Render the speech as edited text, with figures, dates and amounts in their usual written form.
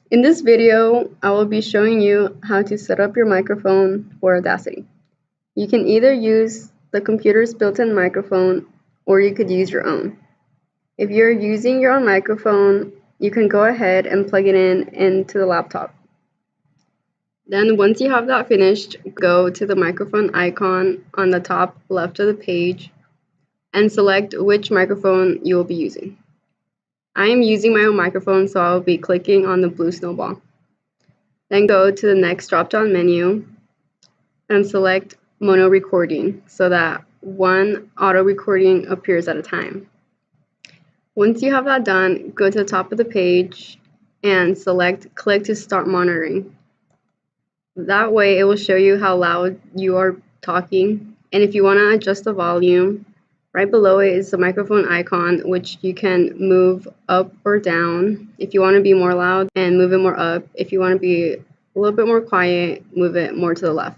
In this video, I will be showing you how to set up your microphone for Audacity. You can either use the computer's built-in microphone or you could use your own. If you're using your own microphone, you can go ahead and plug it into the laptop. Then once you have that finished, go to the microphone icon on the top left of the page and select which microphone you will be using. I am using my own microphone, so I'll be clicking on the blue snowball. Then go to the next drop-down menu and select mono recording so that one auto recording appears at a time. Once you have that done, go to the top of the page and select click to start monitoring. That way it will show you how loud you are talking, and if you want to adjust the volume, right below it is the microphone icon, which you can move up or down. If you want to be more loud, and move it more up. If you want to be a little bit more quiet, move it more to the left.